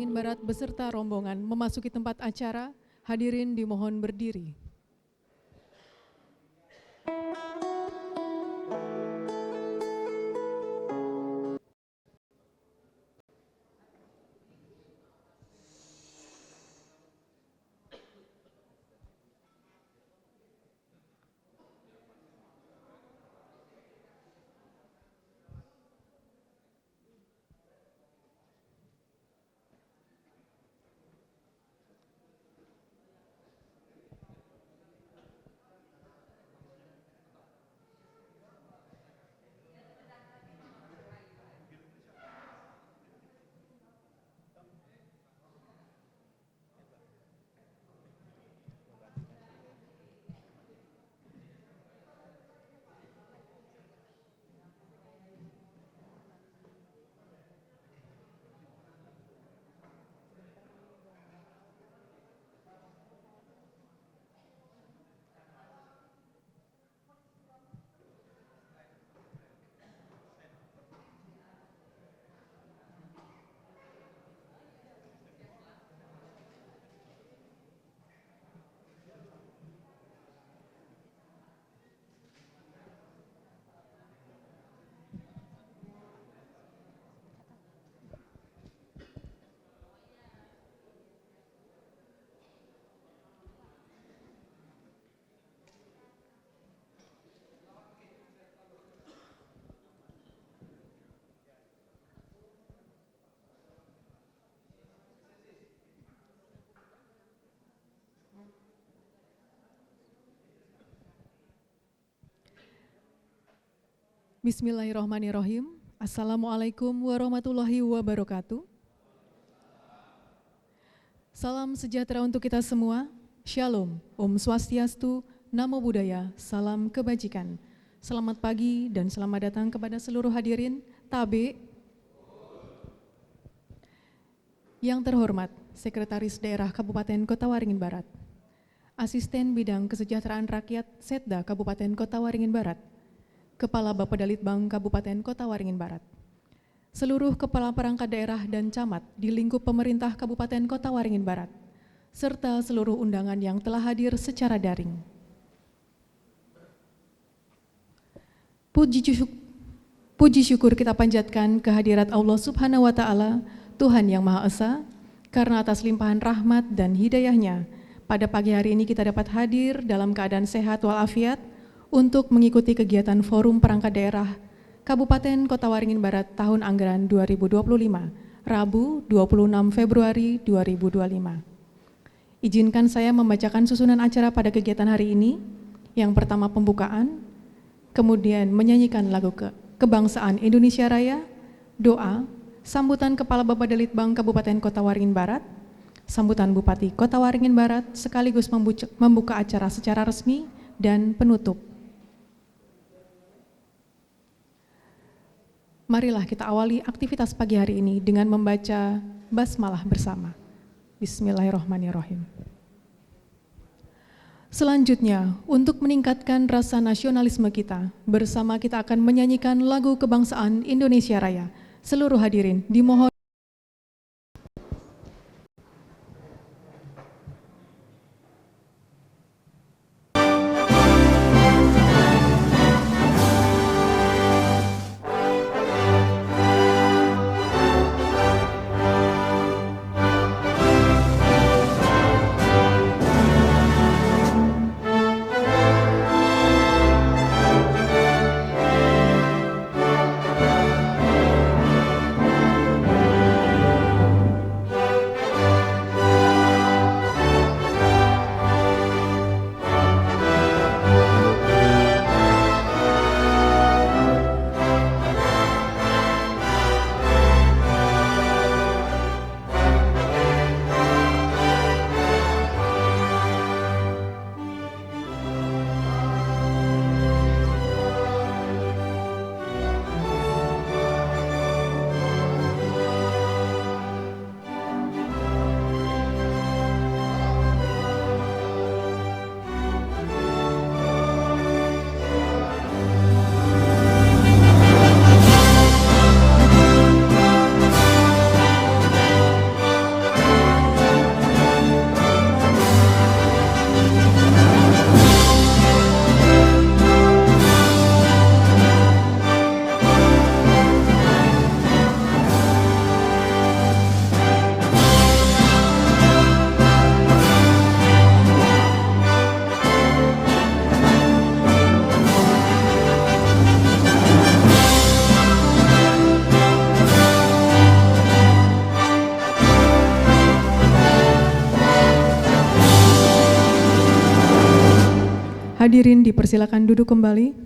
Waringin Barat beserta rombongan memasuki tempat acara. Hadirin dimohon berdiri. Bismillahirrahmanirrahim. Assalamualaikum warahmatullahi wabarakatuh. Salam sejahtera untuk kita semua. Shalom, Om Swastiastu, Namo Buddhaya, salam kebajikan. Selamat pagi dan selamat datang kepada seluruh hadirin Tabe. Yang terhormat, Sekretaris Daerah Kabupaten Kota Waringin Barat, Asisten Bidang Kesejahteraan Rakyat Setda Kabupaten Kota Waringin Barat, Kepala Bapedalitbang Kabupaten Kota Waringin Barat, seluruh kepala perangkat daerah dan camat di lingkup pemerintah Kabupaten Kota Waringin Barat, serta seluruh undangan yang telah hadir secara daring. Puji syukur kita panjatkan kehadirat Allah Subhanahu wa Ta'ala, Tuhan yang Maha Esa, karena atas limpahan rahmat dan hidayahnya, pada pagi hari ini kita dapat hadir dalam keadaan sehat walafiat untuk mengikuti kegiatan Forum Perangkat Daerah Kabupaten Kota Waringin Barat tahun anggaran 2025, Rabu 26 Februari 2025. Izinkan saya membacakan susunan acara pada kegiatan hari ini. Yang pertama pembukaan, kemudian menyanyikan lagu Kebangsaan Indonesia Raya, doa, sambutan Kepala Bapedalitbang Kabupaten Kota Waringin Barat, sambutan Bupati Kota Waringin Barat sekaligus membuka acara secara resmi dan penutup. Marilah kita awali aktivitas pagi hari ini dengan membaca basmalah bersama. Bismillahirrahmanirrahim. Selanjutnya, untuk meningkatkan rasa nasionalisme kita, bersama kita akan menyanyikan lagu Kebangsaan Indonesia Raya. Seluruh hadirin dimohon Hadirin dipersilakan duduk kembali.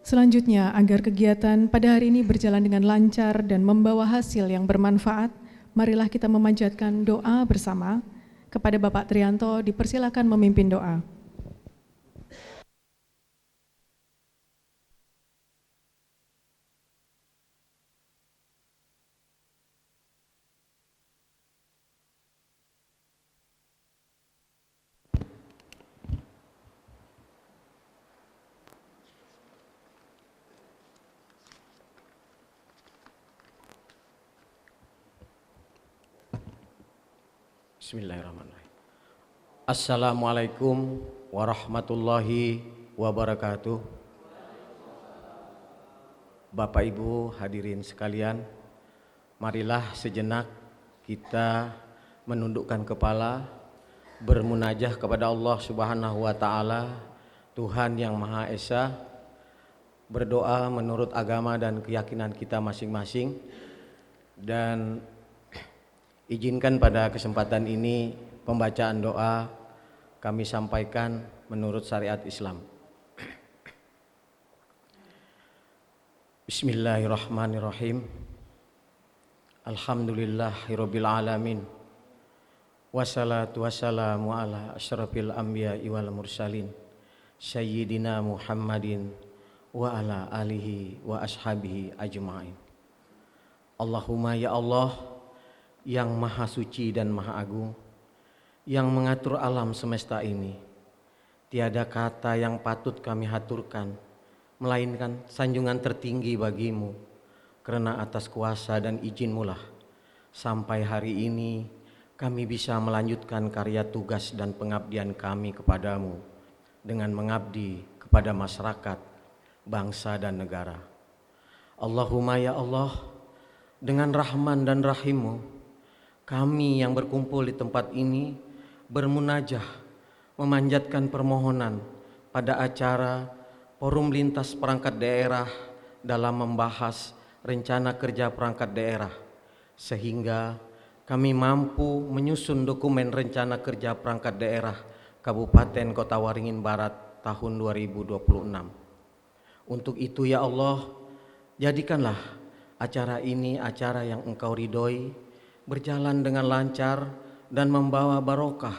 Selanjutnya, agar kegiatan pada hari ini berjalan dengan lancar dan membawa hasil yang bermanfaat, marilah kita memanjatkan doa bersama. Kepada Bapak Trianto, dipersilakan memimpin doa. Bismillahirrahmanirrahim. Assalamualaikum warahmatullahi wabarakatuh. Bapak Ibu hadirin sekalian, marilah sejenak kita menundukkan kepala, bermunajah kepada Allah Subhanahu wa Ta'ala, Tuhan yang Maha Esa, berdoa menurut agama dan keyakinan kita masing-masing, dan izinkan pada kesempatan ini pembacaan doa kami sampaikan menurut syariat Islam. Bismillahirrahmanirrahim. Alhamdulillahirabbil alamin. Wassalatu wassalamu ala asyrafil anbiya'i wal mursalin sayyidina Muhammadin wa ala alihi wa ashabihi ajma'in. Allahumma ya Allah yang maha suci dan maha agung, yang mengatur alam semesta ini, tiada kata yang patut kami haturkan melainkan sanjungan tertinggi bagimu, karena atas kuasa dan izin-Mu lah sampai hari ini kami bisa melanjutkan karya tugas dan pengabdian kami kepadamu dengan mengabdi kepada masyarakat, bangsa dan negara. Allahumma ya Allah, dengan Rahman dan Rahim-Mu, kami yang berkumpul di tempat ini bermunajah memanjatkan permohonan pada acara Forum Lintas Perangkat Daerah dalam membahas rencana kerja perangkat daerah, sehingga kami mampu menyusun dokumen rencana kerja perangkat daerah Kabupaten Kota Waringin Barat tahun 2026. Untuk itu ya Allah, jadikanlah acara ini acara yang Engkau ridhoi, berjalan dengan lancar dan membawa barokah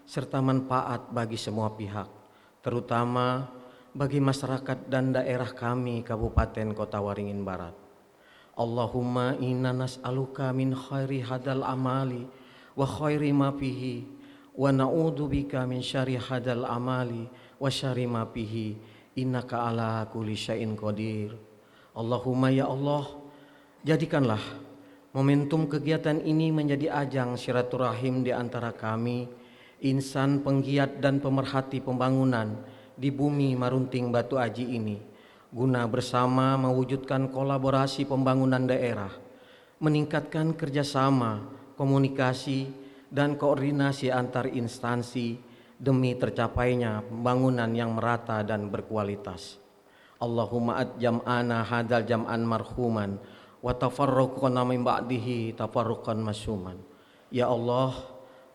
serta manfaat bagi semua pihak, terutama bagi masyarakat dan daerah kami Kabupaten Kota Waringin Barat. Allahumma inna nas'aluka min khairi hadal amali wa khairi ma fihi wa na'udzubika min syarri hadal amali wa syarri ma fihi innaka ala kulli syai'in qadir. Allahumma ya Allah, jadikanlah momentum kegiatan ini menjadi ajang silaturahim di antara kami, insan penggiat dan pemerhati pembangunan di bumi Marunting Batu Aji ini, guna bersama mewujudkan kolaborasi pembangunan daerah, meningkatkan kerjasama, komunikasi, dan koordinasi antar instansi demi tercapainya pembangunan yang merata dan berkualitas. Allahumma jam'ana hadal jam'an marhuman wa tafarruqana min ba'dihi tafarruqan masuman. Ya Allah,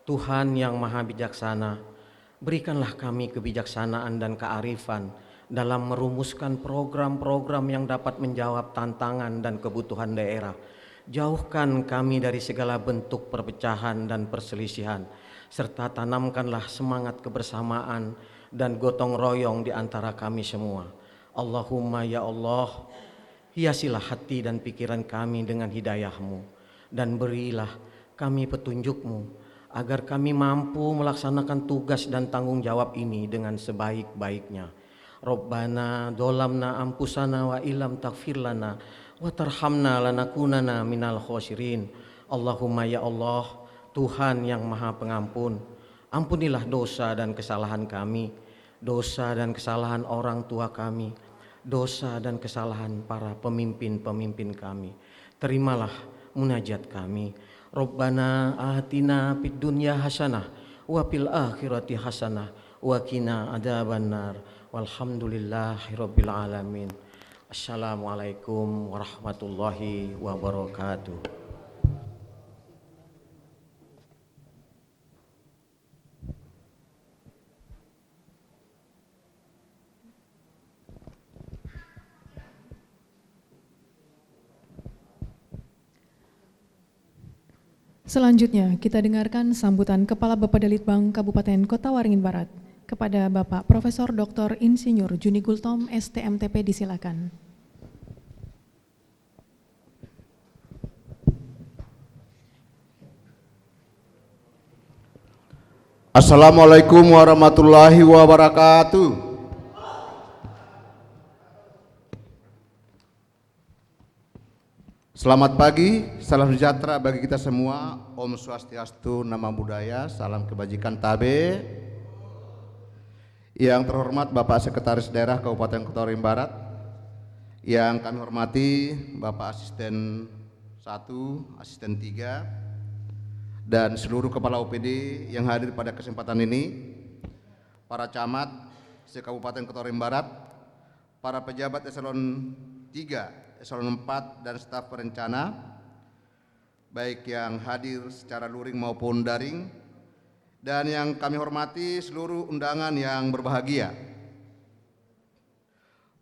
Tuhan yang maha bijaksana, berikanlah kami kebijaksanaan dan kearifan dalam merumuskan program-program yang dapat menjawab tantangan dan kebutuhan daerah. Jauhkan kami dari segala bentuk perpecahan dan perselisihan, serta tanamkanlah semangat kebersamaan dan gotong royong di antara kami semua. Allahumma ya Allah, hiasilah hati dan pikiran kami dengan hidayah-Mu, dan berilah kami petunjuk-Mu agar kami mampu melaksanakan tugas dan tanggung jawab ini dengan sebaik-baiknya. Rabbana dolamna ampusana wa ilam taghfir lana wa tarhamna lanakunana minal khosirin. Allahumma ya Allah, Tuhan yang maha pengampun, ampunilah dosa dan kesalahan kami, dosa dan kesalahan orang tua kami, dosa dan kesalahan para pemimpin-pemimpin kami. Terimalah munajat kami. Rabbana atina fid dunya hasanah wa fil akhirati hasanah wa qina adzabannar. Walhamdulillahirabbil alamin. Assalamualaikum warahmatullahi wabarakatuh. Selanjutnya, kita dengarkan sambutan Kepala Bapedalitbang Kabupaten Kota Waringin Barat kepada Bapak Profesor Dr. Insinyur Juni Gultom, STMTP, disilakan. Assalamualaikum warahmatullahi wabarakatuh. Selamat pagi, salam sejahtera bagi kita semua. Om Swastiastu, Namo Buddhaya, salam kebajikan tabe. Yang terhormat Bapak Sekretaris Daerah Kabupaten Kota Waringin Barat, yang kami hormati Bapak Asisten 1, Asisten 3, dan seluruh Kepala OPD yang hadir pada kesempatan ini, para camat se-Kabupaten Kota Waringin Barat, para pejabat eselon 3, eselon 4, dan staf perencana, baik yang hadir secara luring maupun daring, dan yang kami hormati seluruh undangan yang berbahagia.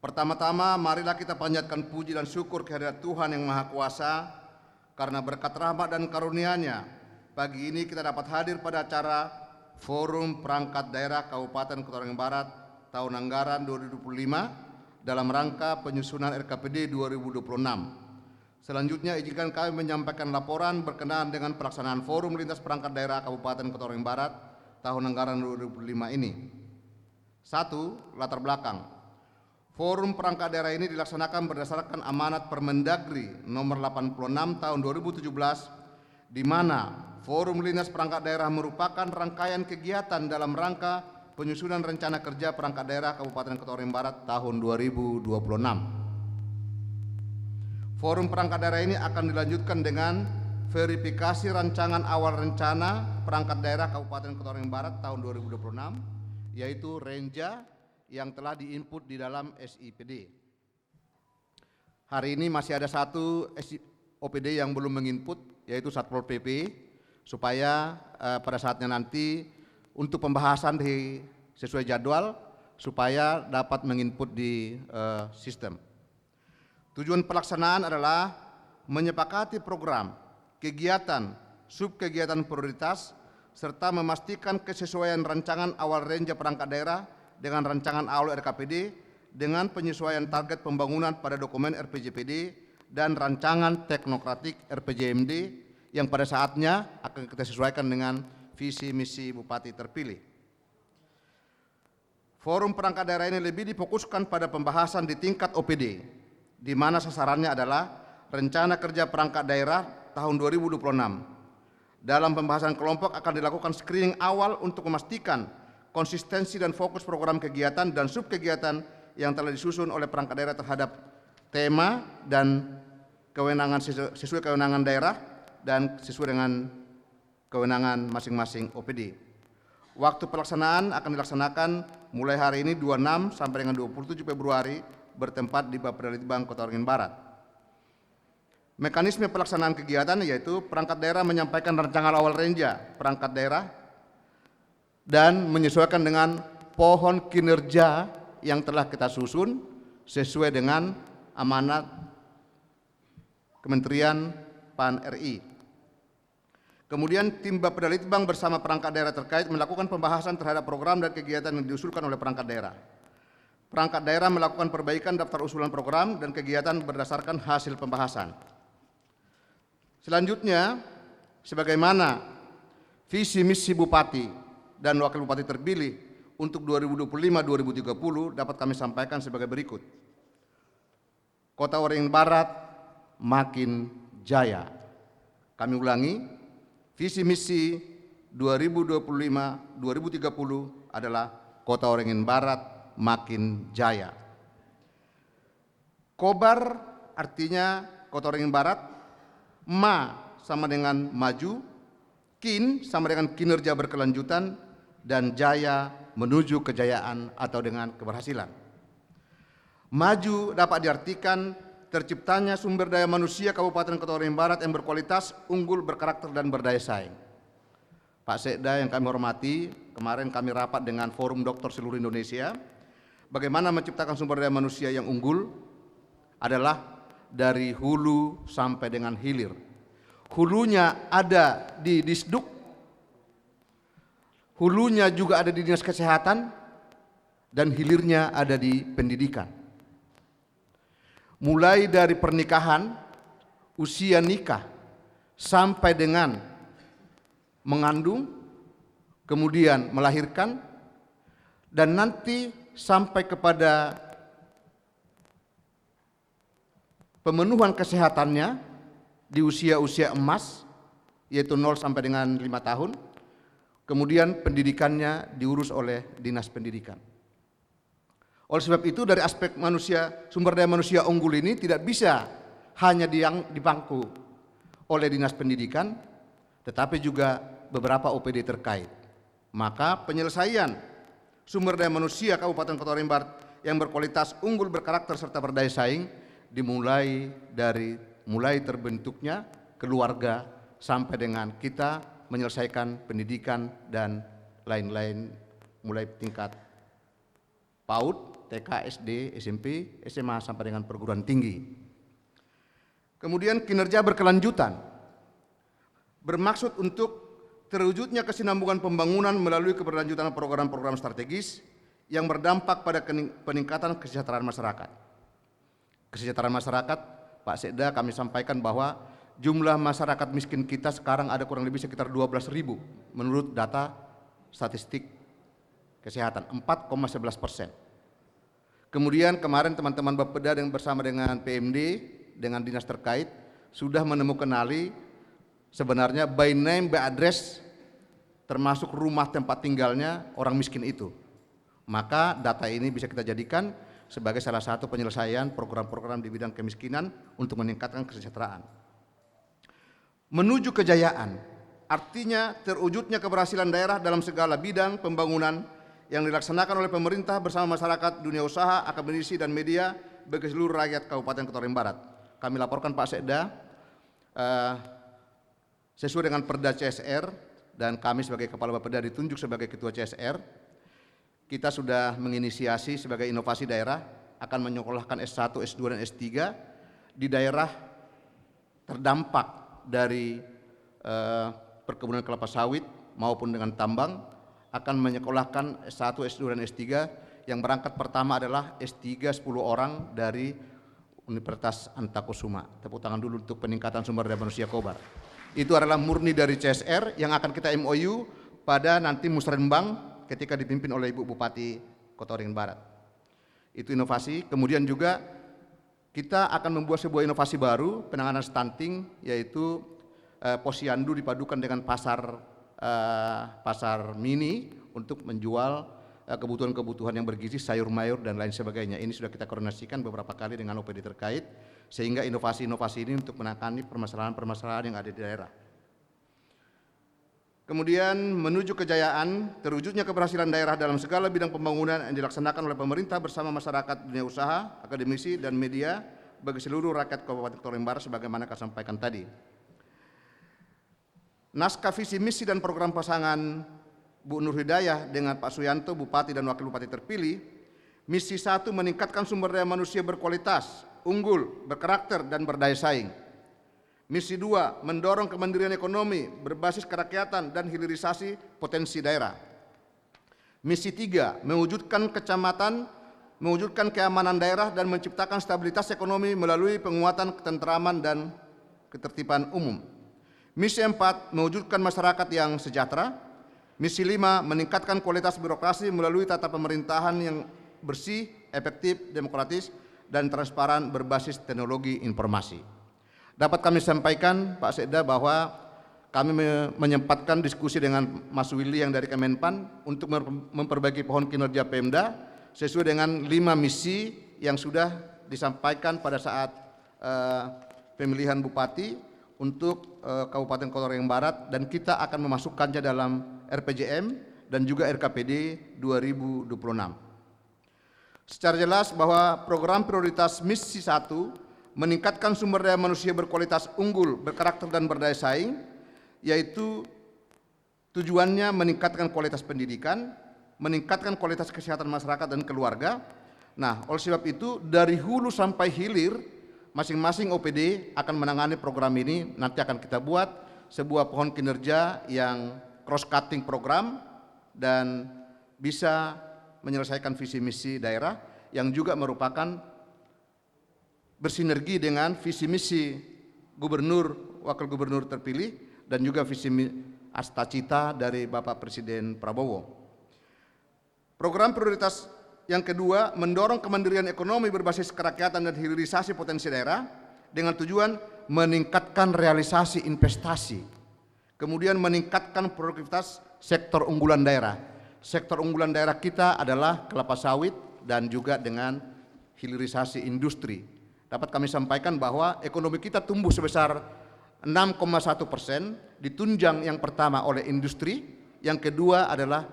Pertama-tama, marilah kita panjatkan puji dan syukur kehadirat Tuhan yang Maha Kuasa, karena berkat rahmat dan karunia-Nya, pagi ini kita dapat hadir pada acara Forum Perangkat Daerah Kabupaten Kota Waringin Barat tahun anggaran 2025 dalam rangka penyusunan RKPD 2026. Selanjutnya izinkan kami menyampaikan laporan berkenaan dengan pelaksanaan Forum Lintas Perangkat Daerah Kabupaten Kota Waringin Barat tahun anggaran 2025 ini. 1. Latar belakang. Forum Perangkat Daerah ini dilaksanakan berdasarkan amanat Permendagri nomor 86 tahun 2017, di mana Forum Lintas Perangkat Daerah merupakan rangkaian kegiatan dalam rangka penyusunan rencana kerja perangkat daerah Kabupaten Kota Waringin Barat tahun 2026. Forum perangkat daerah ini akan dilanjutkan dengan verifikasi rancangan awal rencana perangkat daerah Kabupaten Kota Waringin Barat tahun 2026, yaitu Renja yang telah diinput di dalam SIPD. Hari ini masih ada satu OPD yang belum menginput, yaitu Satpol PP, supaya pada saatnya nanti untuk pembahasan sesuai jadwal supaya dapat menginput di sistem. Tujuan pelaksanaan adalah menyepakati program, kegiatan, subkegiatan prioritas, serta memastikan kesesuaian rancangan awal Renja perangkat daerah dengan rancangan awal RKPD dengan penyesuaian target pembangunan pada dokumen RPJPD dan rancangan teknokratik RPJMD yang pada saatnya akan kita sesuaikan dengan visi misi bupati terpilih. Forum perangkat daerah ini lebih difokuskan pada pembahasan di tingkat OPD, di mana sasarannya adalah rencana kerja perangkat daerah tahun 2026. Dalam pembahasan kelompok akan dilakukan screening awal untuk memastikan konsistensi dan fokus program kegiatan dan subkegiatan yang telah disusun oleh perangkat daerah terhadap tema dan kewenangan sesuai kewenangan daerah dan sesuai dengan kewenangan masing-masing OPD. Waktu pelaksanaan akan dilaksanakan mulai hari ini 26 sampai dengan 27 Februari bertempat di Bapedalitbang Kota Waringin Barat. Mekanisme pelaksanaan kegiatan yaitu perangkat daerah menyampaikan rancangan awal Renja perangkat daerah dan menyesuaikan dengan pohon kinerja yang telah kita susun sesuai dengan amanat Kementerian PAN RI. Kemudian tim Bapedalitbang bersama perangkat daerah terkait melakukan pembahasan terhadap program dan kegiatan yang diusulkan oleh perangkat daerah. Perangkat daerah melakukan perbaikan daftar usulan program dan kegiatan berdasarkan hasil pembahasan. Selanjutnya, sebagaimana visi misi bupati dan wakil bupati terpilih untuk 2025-2030 dapat kami sampaikan sebagai berikut. Kota Waringin Barat makin jaya. Kami ulangi, visi misi 2025-2030 adalah Kota Waringin Barat makin jaya. Kobar artinya Kota Waringin Barat, ma sama dengan maju, kin sama dengan kinerja berkelanjutan, dan jaya menuju kejayaan atau dengan keberhasilan. Maju dapat diartikan terciptanya sumber daya manusia Kabupaten Kota Waringin Barat yang berkualitas, unggul, berkarakter, dan berdaya saing. Pak Sekda yang kami hormati, kemarin kami rapat dengan Forum Dokter seluruh Indonesia. Bagaimana menciptakan sumber daya manusia yang unggul adalah dari hulu sampai dengan hilir. hulunya ada di Disduk, hulunya juga ada di Dinas Kesehatan, dan hilirnya ada di pendidikan. Mulai dari pernikahan, usia nikah, sampai dengan mengandung, kemudian melahirkan, dan nanti sampai kepada pemenuhan kesehatannya di usia-usia emas, yaitu 0 sampai dengan 5 tahun, kemudian pendidikannya diurus oleh Dinas Pendidikan. Oleh sebab itu dari aspek manusia, sumber daya manusia unggul ini tidak bisa hanya dipangku oleh Dinas Pendidikan, tetapi juga beberapa OPD terkait. Maka penyelesaian sumber daya manusia Kabupaten Kota Waringin Barat yang berkualitas, unggul, berkarakter, serta berdaya saing dimulai dari terbentuknya keluarga sampai dengan kita menyelesaikan pendidikan dan lain-lain, mulai tingkat PAUD, TK, SD, SMP, SMA sampai dengan perguruan tinggi. Kemudian kinerja berkelanjutan bermaksud untuk terwujudnya kesinambungan pembangunan melalui keberlanjutan program-program strategis yang berdampak pada peningkatan kesejahteraan masyarakat. Kesejahteraan masyarakat, Pak Sekda, kami sampaikan bahwa jumlah masyarakat miskin kita sekarang ada kurang lebih sekitar 12.000 menurut data statistik kesehatan, 4,11%. Kemudian kemarin teman-teman Bapeda yang bersama dengan PMD, dengan dinas terkait, sudah menemukan sebenarnya by name, by address, termasuk rumah tempat tinggalnya orang miskin itu. Maka data ini bisa kita jadikan sebagai salah satu penyelesaian program-program di bidang kemiskinan untuk meningkatkan kesejahteraan. Menuju kejayaan, artinya terwujudnya keberhasilan daerah dalam segala bidang pembangunan yang dilaksanakan oleh pemerintah bersama masyarakat, dunia usaha, akademisi, dan media bagi seluruh rakyat Kabupaten Kota Waringin Barat. Kami laporkan Pak Sekda, sesuai dengan Perda CSR, dan kami sebagai Kepala Bapeda ditunjuk sebagai Ketua CSR, kita sudah menginisiasi sebagai inovasi daerah akan menyekolahkan S1, S2, dan S3 di daerah terdampak dari perkebunan kelapa sawit maupun dengan tambang, akan menyekolahkan S1, S2, dan S3 yang berangkat pertama adalah S3 10 orang dari Universitas Antakusuma. Tepuk tangan dulu untuk peningkatan sumber daya manusia Kobar. Itu adalah murni dari CSR yang akan kita MOU pada nanti musrenbang ketika dipimpin oleh Ibu Bupati Kota Waringin Barat. Itu inovasi. Kemudian juga kita akan membuat sebuah inovasi baru penanganan stunting, yaitu posyandu dipadukan dengan pasar mini untuk menjual kebutuhan-kebutuhan yang bergizi, sayur mayur dan lain sebagainya. Ini sudah kita koordinasikan beberapa kali dengan OPD terkait, sehingga inovasi-inovasi ini untuk menangani permasalahan-permasalahan yang ada di daerah. Kemudian menuju kejayaan, terwujudnya keberhasilan daerah dalam segala bidang pembangunan yang dilaksanakan oleh pemerintah bersama masyarakat, dunia usaha, akademisi, dan media bagi seluruh rakyat Kabupaten Kota Waringin Barat sebagaimana kami sampaikan tadi. Naskah visi misi dan program pasangan Bu Nur Hidayah dengan Pak Suyanto, Bupati dan Wakil Bupati terpilih. Misi 1, meningkatkan sumber daya manusia berkualitas, unggul, berkarakter, dan berdaya saing. Misi 2, mendorong kemandirian ekonomi berbasis kerakyatan dan hilirisasi potensi daerah. Misi 3, mewujudkan keamanan daerah dan menciptakan stabilitas ekonomi melalui penguatan ketentraman dan ketertiban umum. Misi 4, mewujudkan masyarakat yang sejahtera. Misi 5, meningkatkan kualitas birokrasi melalui tata pemerintahan yang bersih, efektif, demokratis, dan transparan berbasis teknologi informasi. Dapat kami sampaikan Pak Sekda bahwa kami menyempatkan diskusi dengan Mas Willy yang dari Kemenpan untuk memperbaiki pohon kinerja Pemda sesuai dengan 5 misi yang sudah disampaikan pada saat pemilihan Bupati untuk Kabupaten Kota Waringin Barat, dan kita akan memasukkannya dalam RPJM dan juga RKPD 2026. Secara jelas bahwa program prioritas misi 1 meningkatkan sumber daya manusia berkualitas, unggul, berkarakter, dan berdaya saing, yaitu tujuannya meningkatkan kualitas pendidikan, meningkatkan kualitas kesehatan masyarakat dan keluarga. Nah, oleh sebab itu dari hulu sampai hilir Masing-masing OPD akan menangani program ini. Nanti akan kita buat sebuah pohon kinerja yang cross-cutting program dan bisa menyelesaikan visi misi daerah yang juga merupakan bersinergi dengan visi misi gubernur, wakil gubernur terpilih, dan juga visi cita dari Bapak Presiden Prabowo. Program prioritas yang kedua, mendorong kemandirian ekonomi berbasis kerakyatan dan hilirisasi potensi daerah dengan tujuan meningkatkan realisasi investasi, kemudian meningkatkan produktivitas sektor unggulan daerah. Sektor unggulan daerah kita adalah kelapa sawit dan juga dengan hilirisasi industri. Dapat kami sampaikan bahwa ekonomi kita tumbuh sebesar 6,1%, ditunjang yang pertama oleh industri, yang kedua adalah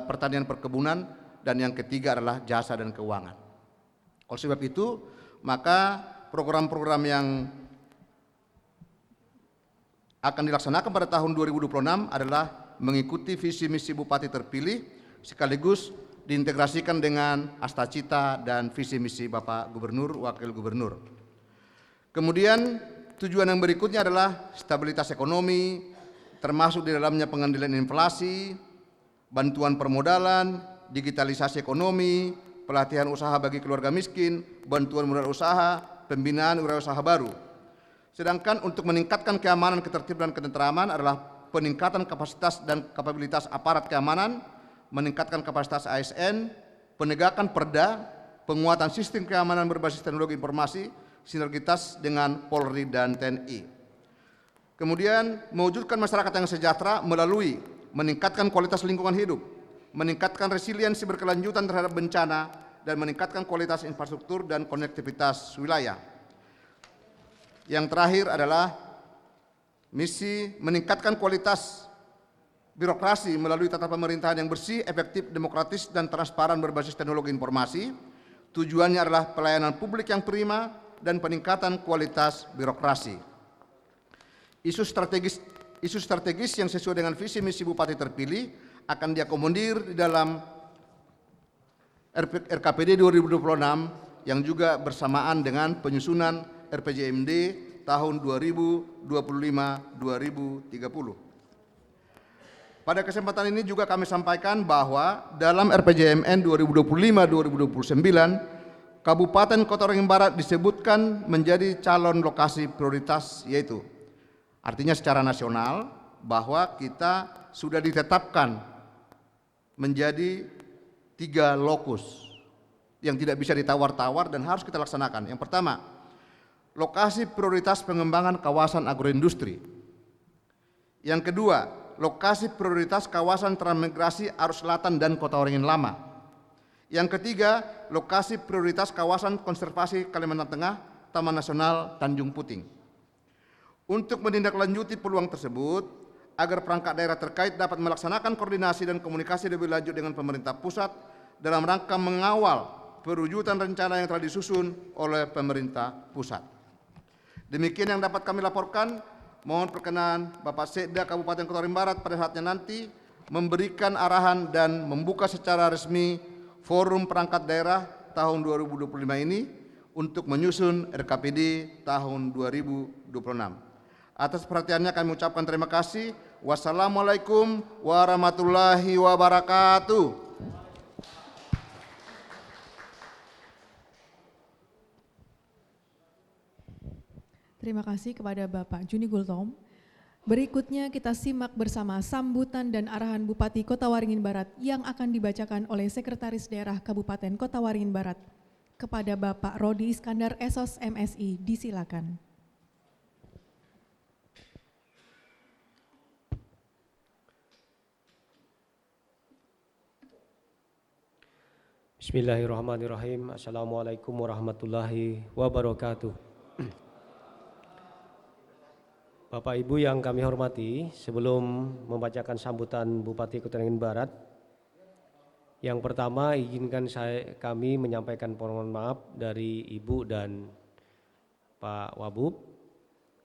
pertanian perkebunan, dan yang ketiga adalah jasa dan keuangan. Oleh sebab itu, maka program-program yang akan dilaksanakan pada tahun 2026 adalah mengikuti visi misi Bupati terpilih sekaligus diintegrasikan dengan Astacita dan visi misi Bapak Gubernur, Wakil Gubernur. Kemudian tujuan yang berikutnya adalah stabilitas ekonomi, termasuk di dalamnya pengendalian inflasi, bantuan permodalan, digitalisasi ekonomi, pelatihan usaha bagi keluarga miskin, bantuan modal usaha, pembinaan wirausaha baru. Sedangkan untuk meningkatkan keamanan, ketertiban, dan ketentraman adalah peningkatan kapasitas dan kapabilitas aparat keamanan, meningkatkan kapasitas ASN, penegakan perda, penguatan sistem keamanan berbasis teknologi informasi, sinergitas dengan Polri dan TNI. Kemudian mewujudkan masyarakat yang sejahtera melalui meningkatkan kualitas lingkungan hidup, meningkatkan resiliensi berkelanjutan terhadap bencana, dan meningkatkan kualitas infrastruktur dan konektivitas wilayah. Yang terakhir adalah misi meningkatkan kualitas birokrasi melalui tata pemerintahan yang bersih, efektif, demokratis, dan transparan berbasis teknologi informasi. Tujuannya adalah pelayanan publik yang prima dan peningkatan kualitas birokrasi. Isu strategis yang sesuai dengan visi misi Bupati terpilih akan diakomodir di dalam RKPD 2026 yang juga bersamaan dengan penyusunan RPJMD tahun 2025-2030. Pada kesempatan ini juga kami sampaikan bahwa dalam RPJMN 2025-2029 Kabupaten Kota Waringin Barat disebutkan menjadi calon lokasi prioritas, yaitu artinya secara nasional bahwa kita sudah ditetapkan menjadi 3 lokus yang tidak bisa ditawar-tawar dan harus kita laksanakan. Yang pertama, lokasi prioritas pengembangan kawasan agroindustri. Yang kedua, lokasi prioritas kawasan transmigrasi Arus Selatan dan Kota Waringin Lama. Yang ketiga, lokasi prioritas kawasan konservasi Kalimantan Tengah, Taman Nasional Tanjung Puting. Untuk menindaklanjuti peluang tersebut, agar perangkat daerah terkait dapat melaksanakan koordinasi dan komunikasi lebih lanjut dengan pemerintah pusat dalam rangka mengawal perwujudan rencana yang telah disusun oleh pemerintah pusat. Demikian yang dapat kami laporkan. Mohon perkenan Bapak Sekda Kabupaten Kota Waringin Barat pada saatnya nanti memberikan arahan dan membuka secara resmi Forum Perangkat Daerah tahun 2025 ini untuk menyusun RKPD tahun 2026. Atas perhatiannya kami ucapkan terima kasih. Wassalamualaikum warahmatullahi wabarakatuh. Terima kasih kepada Bapak Juni Gultom. Berikutnya kita simak bersama sambutan dan arahan Bupati Kota Waringin Barat yang akan dibacakan oleh Sekretaris Daerah Kabupaten Kota Waringin Barat kepada Bapak Rodi Iskandar Esos MSI. Disilakan. Bismillahirrahmanirrahim. Assalamualaikum warahmatullahi wabarakatuh. Bapak Ibu yang kami hormati, sebelum membacakan sambutan Bupati Kota Waringin Barat, yang pertama izinkan kami menyampaikan permohonan maaf dari Ibu dan Pak Wabub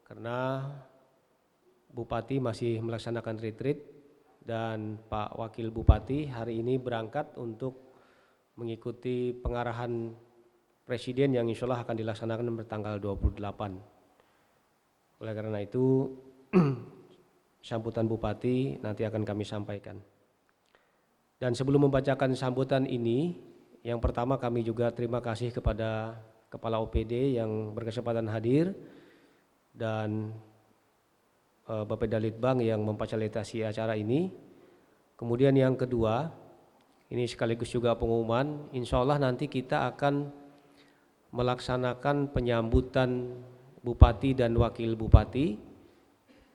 karena Bupati masih melaksanakan retreat dan Pak Wakil Bupati hari ini berangkat untuk mengikuti pengarahan Presiden yang insya Allah akan dilaksanakan bertanggal 28. Oleh karena itu sambutan Bupati nanti akan kami sampaikan. Dan sebelum membacakan sambutan ini, yang pertama kami juga terima kasih kepada Kepala OPD yang berkesempatan hadir dan Bapak Dalitbang yang memfasilitasi acara ini. Kemudian yang kedua, ini sekaligus juga pengumuman, insya Allah nanti kita akan melaksanakan penyambutan Bupati dan Wakil Bupati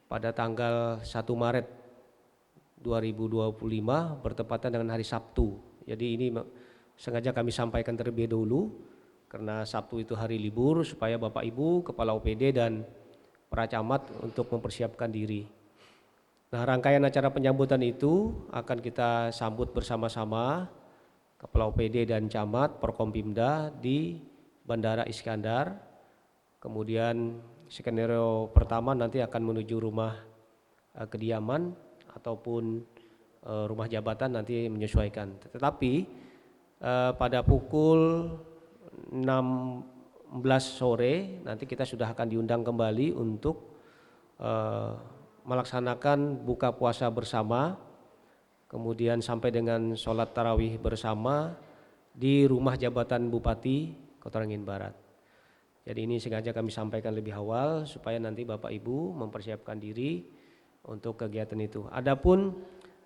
pada tanggal 1 Maret 2025 bertepatan dengan hari Sabtu. Jadi ini sengaja kami sampaikan terlebih dahulu karena Sabtu itu hari libur supaya Bapak Ibu, Kepala OPD dan para camat untuk mempersiapkan diri. Nah, rangkaian acara penyambutan itu akan kita sambut bersama-sama Kepala OPD dan camat Porkompimda di Bandara Iskandar. Kemudian skenario pertama nanti akan menuju rumah kediaman ataupun rumah jabatan, nanti menyesuaikan. Tetapi pada pukul 16 sore nanti kita sudah akan diundang kembali untuk melaksanakan buka puasa bersama, kemudian sampai dengan sholat tarawih bersama di rumah jabatan Bupati Kota Waringin Barat. Jadi ini sengaja kami sampaikan lebih awal supaya nanti Bapak Ibu mempersiapkan diri untuk kegiatan itu. Adapun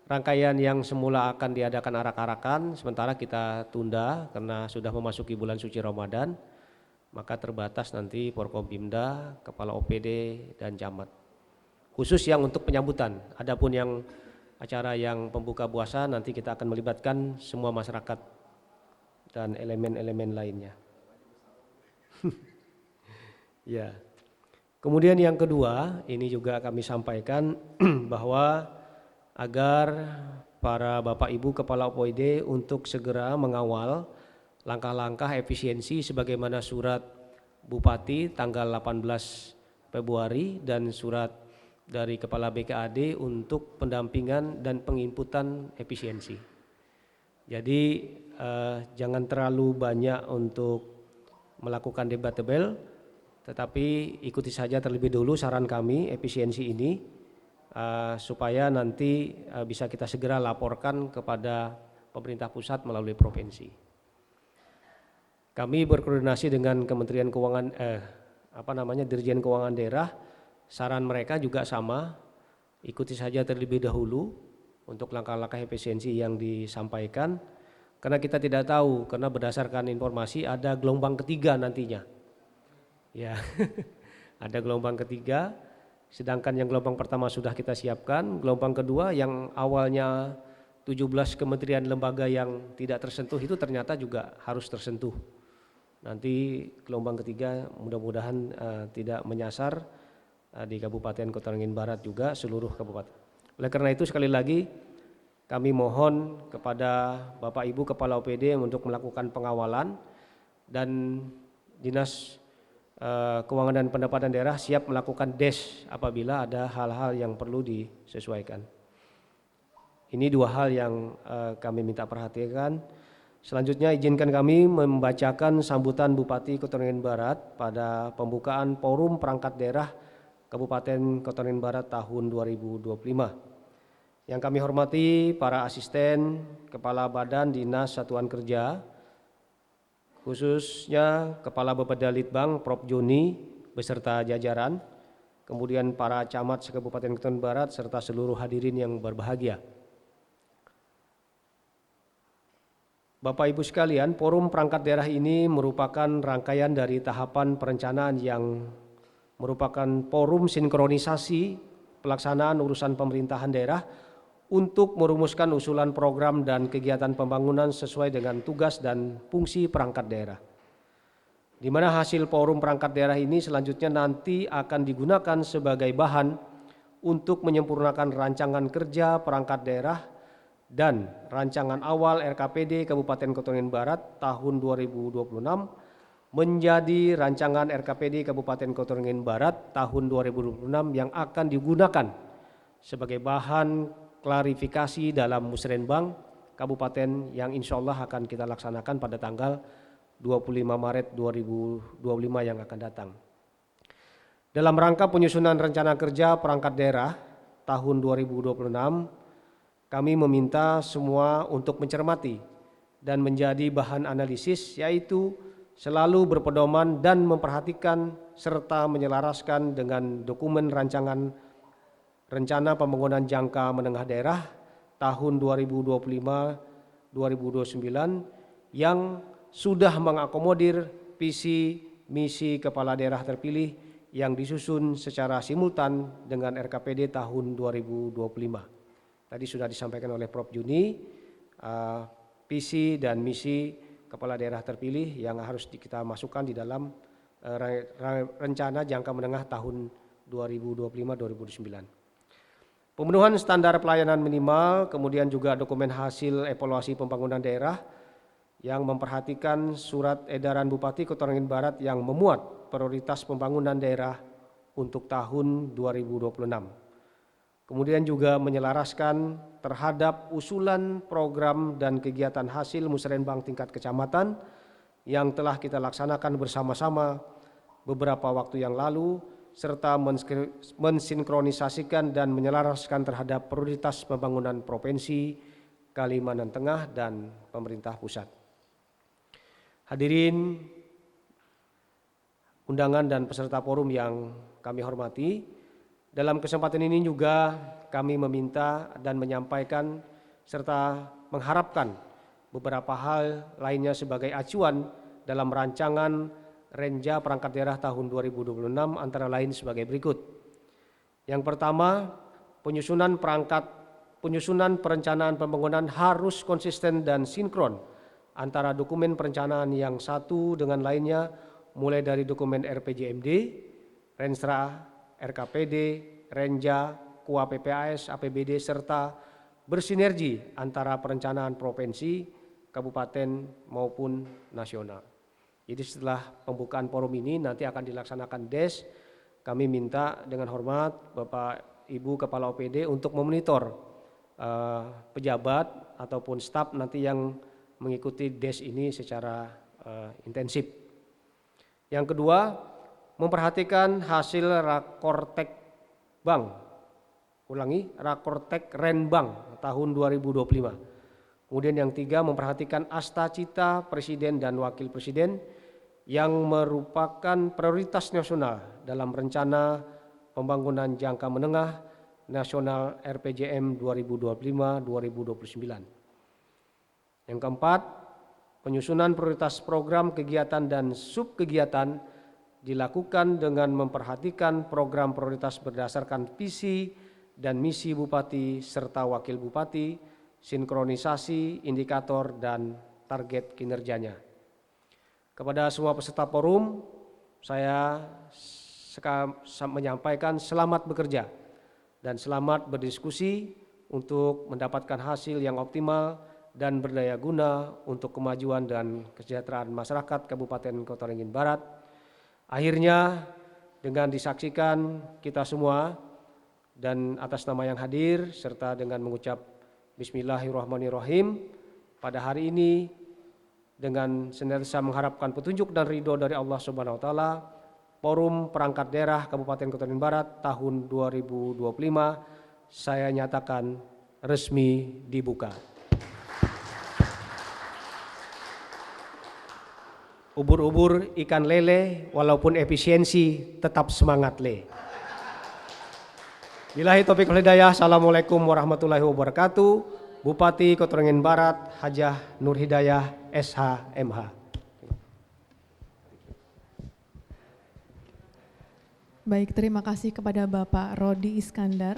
rangkaian yang semula akan diadakan arak-arakan sementara kita tunda karena sudah memasuki bulan suci Ramadan, maka terbatas nanti Porkompimda, Kepala OPD dan camat. Khusus yang untuk penyambutan. Adapun yang acara yang pembuka puasa nanti kita akan melibatkan semua masyarakat dan elemen-elemen lainnya. Ya. Kemudian yang kedua, ini juga kami sampaikan bahwa agar para Bapak Ibu Kepala OPD untuk segera mengawal langkah-langkah efisiensi sebagaimana surat Bupati tanggal 18 Februari dan surat dari Kepala BKAD untuk pendampingan dan penginputan efisiensi. Jadi jangan terlalu banyak untuk melakukan debat tebal, tetapi ikuti saja terlebih dulu saran kami efisiensi ini supaya nanti bisa kita segera laporkan kepada pemerintah pusat melalui provinsi. Kami berkoordinasi dengan Kementerian Keuangan Dirjen Keuangan Daerah, saran mereka juga sama, ikuti saja terlebih dahulu untuk langkah-langkah efisiensi yang disampaikan. Karena kita tidak tahu, karena berdasarkan informasi ada gelombang ketiga nantinya. Ya, ada gelombang ketiga, sedangkan yang gelombang pertama sudah kita siapkan, gelombang kedua yang awalnya 17 kementerian lembaga yang tidak tersentuh itu ternyata juga harus tersentuh. Nanti gelombang ketiga mudah-mudahan tidak menyasar di Kabupaten Kota Waringin Barat juga seluruh kabupaten. Oleh karena itu sekali lagi kami mohon kepada Bapak Ibu Kepala OPD untuk melakukan pengawalan dan Dinas Keuangan dan Pendapatan Daerah siap melakukan DES apabila ada hal-hal yang perlu disesuaikan. Ini dua hal yang kami minta perhatikan. Selanjutnya izinkan kami membacakan sambutan Bupati Kota Waringin Barat pada pembukaan Forum Perangkat Daerah Kabupaten Kota Waringin Barat tahun 2025. Yang kami hormati para asisten, kepala badan dinas satuan kerja, khususnya Kepala Bapeda Litbang Prof. Joni beserta jajaran, kemudian para camat se-Kabupaten Kota Waringin Barat serta seluruh hadirin yang berbahagia. Bapak Ibu sekalian, Forum Perangkat Daerah ini merupakan rangkaian dari tahapan perencanaan yang merupakan forum sinkronisasi pelaksanaan urusan pemerintahan daerah untuk merumuskan usulan program dan kegiatan pembangunan sesuai dengan tugas dan fungsi perangkat daerah. Di mana hasil forum perangkat daerah ini selanjutnya nanti akan digunakan sebagai bahan untuk menyempurnakan rancangan kerja perangkat daerah dan rancangan awal RKPD Kabupaten Kota Waringin Barat tahun 2026 menjadi rancangan RKPD Kabupaten Kota Waringin Barat tahun 2026 yang akan digunakan sebagai bahan klarifikasi dalam musrenbang kabupaten yang insya Allah akan kita laksanakan pada tanggal 25 Maret 2025 yang akan datang. Dalam rangka penyusunan rencana kerja perangkat daerah tahun 2026, kami meminta semua untuk mencermati dan menjadi bahan analisis, yaitu selalu berpedoman dan memperhatikan serta menyelaraskan dengan dokumen rancangan rencana pembangunan jangka menengah daerah tahun 2025-2029 yang sudah mengakomodir visi misi kepala daerah terpilih yang disusun secara simultan dengan RKPD tahun 2025. Tadi sudah disampaikan oleh Prof. Juni, visi dan misi kepala daerah terpilih yang harus kita masukkan di dalam rencana jangka menengah tahun 2025-2029. Pemenuhan standar pelayanan minimal, kemudian juga dokumen hasil evaluasi pembangunan daerah yang memperhatikan surat edaran Bupati Kota Waringin Barat yang memuat prioritas pembangunan daerah untuk tahun 2026. Kemudian juga menyelaraskan terhadap usulan program dan kegiatan hasil musrenbang tingkat kecamatan yang telah kita laksanakan bersama-sama beberapa waktu yang lalu, serta mensinkronisasikan dan menyelaraskan terhadap prioritas pembangunan Provinsi Kalimantan Tengah dan pemerintah pusat. Hadirin undangan dan peserta forum yang kami hormati, dalam kesempatan ini juga kami meminta dan menyampaikan serta mengharapkan beberapa hal lainnya sebagai acuan dalam rancangan Renja Perangkat Daerah tahun 2026 antara lain sebagai berikut. Yang pertama, penyusunan perencanaan pembangunan harus konsisten dan sinkron antara dokumen perencanaan yang satu dengan lainnya, mulai dari dokumen RPJMD, Renstra, RKPD, Renja, KUA PPAS, APBD, serta bersinergi antara perencanaan provinsi, kabupaten maupun nasional. Jadi setelah pembukaan forum ini nanti akan dilaksanakan DES, kami minta dengan hormat Bapak Ibu Kepala OPD untuk memonitor pejabat ataupun staf nanti yang mengikuti DES ini secara intensif. Yang kedua, memperhatikan hasil Rakortek Bank, Rakortek Renbang tahun 2025. Kemudian yang tiga, memperhatikan Asta Cita Presiden dan Wakil Presiden yang merupakan prioritas nasional dalam rencana pembangunan jangka menengah nasional RPJM 2025-2029. Yang keempat, penyusunan prioritas program kegiatan dan subkegiatan dilakukan dengan memperhatikan program prioritas berdasarkan visi dan misi Bupati serta Wakil Bupati, sinkronisasi, indikator, dan target kinerjanya. Kepada semua peserta forum, saya menyampaikan selamat bekerja dan selamat berdiskusi untuk mendapatkan hasil yang optimal dan berdaya guna untuk kemajuan dan kesejahteraan masyarakat Kabupaten Kota Waringin Barat. Akhirnya dengan disaksikan kita semua dan atas nama yang hadir serta dengan mengucap Bismillahirrahmanirrahim pada hari ini dengan senantiasa mengharapkan petunjuk dan ridho dari Allah Subhanahu wa taala, Forum Perangkat Daerah Kabupaten Kota Waringin Barat tahun 2025 saya nyatakan resmi dibuka. Ubur-ubur ikan lele walaupun efisiensi tetap semangat le. Billahi taufiq wal hidayah. Assalamualaikum warahmatullahi wabarakatuh. Bupati Kota Waringin Barat Hajah Nur Hidayah SH.MH. Baik, terima kasih kepada Bapak Rodi Iskandar.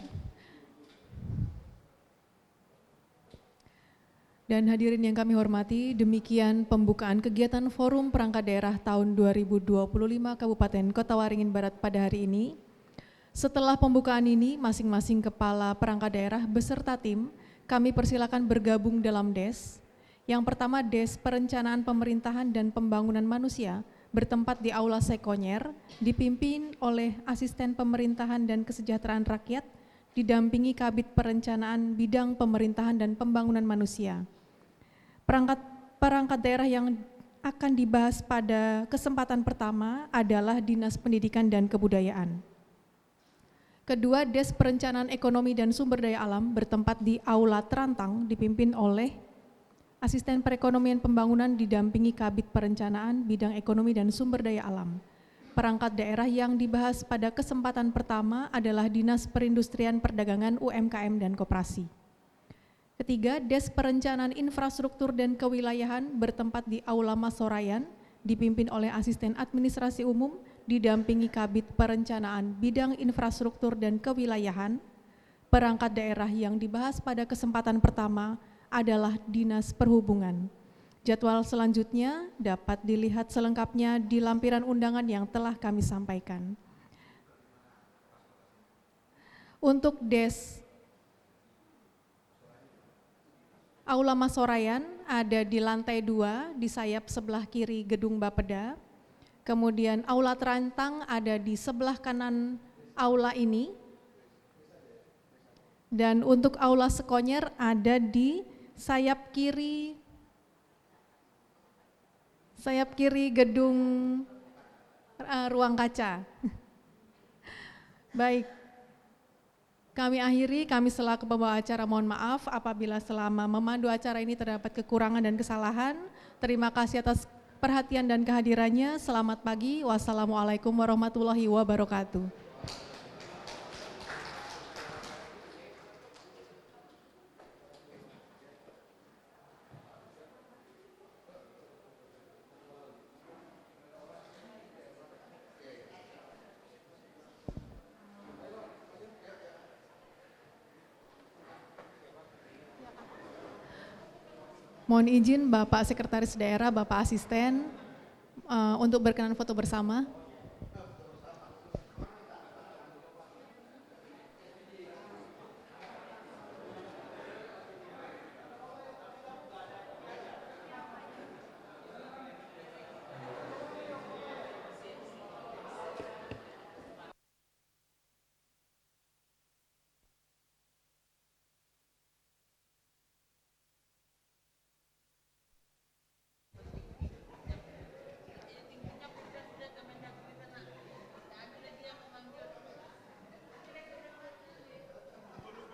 Dan hadirin yang kami hormati, demikian pembukaan kegiatan Forum Perangkat Daerah tahun 2025 Kabupaten Kota Waringin Barat pada hari ini. Setelah pembukaan ini, masing-masing kepala perangkat daerah beserta tim, kami persilakan bergabung dalam DES. Yang pertama, DES Perencanaan Pemerintahan dan Pembangunan Manusia, bertempat di Aula Sekonyer, dipimpin oleh Asisten Pemerintahan dan Kesejahteraan Rakyat, didampingi Kabid Perencanaan Bidang Pemerintahan dan Pembangunan Manusia. Perangkat daerah yang akan dibahas pada kesempatan pertama adalah Dinas Pendidikan dan Kebudayaan. Kedua, Des Perencanaan Ekonomi dan Sumber Daya Alam bertempat di Aula Terantang dipimpin oleh Asisten Perekonomian Pembangunan didampingi Kabid Perencanaan Bidang Ekonomi dan Sumber Daya Alam. Perangkat daerah yang dibahas pada kesempatan pertama adalah Dinas Perindustrian Perdagangan UMKM dan Koperasi. Ketiga, Des Perencanaan Infrastruktur dan Kewilayahan bertempat di Aula Masorayan, dipimpin oleh Asisten Administrasi Umum, didampingi Kabid Perencanaan Bidang Infrastruktur dan Kewilayahan. Perangkat daerah yang dibahas pada kesempatan pertama adalah Dinas Perhubungan. Jadwal selanjutnya dapat dilihat selengkapnya di lampiran undangan yang telah kami sampaikan. Untuk Des Aula Masorayan ada di lantai 2 di sayap sebelah kiri Gedung Bapeda. Kemudian Aula Terantang ada di sebelah kanan aula ini. Dan untuk Aula Sekonyer ada di sayap kiri gedung ruang kaca. Baik, kami selaku pembawa acara mohon maaf apabila selama memandu acara ini terdapat kekurangan dan kesalahan. Terima kasih atas perhatian dan kehadirannya. Selamat pagi, wassalamualaikum warahmatullahi wabarakatuh. Mohon izin Bapak Sekretaris Daerah, Bapak Asisten untuk berkenan foto bersama.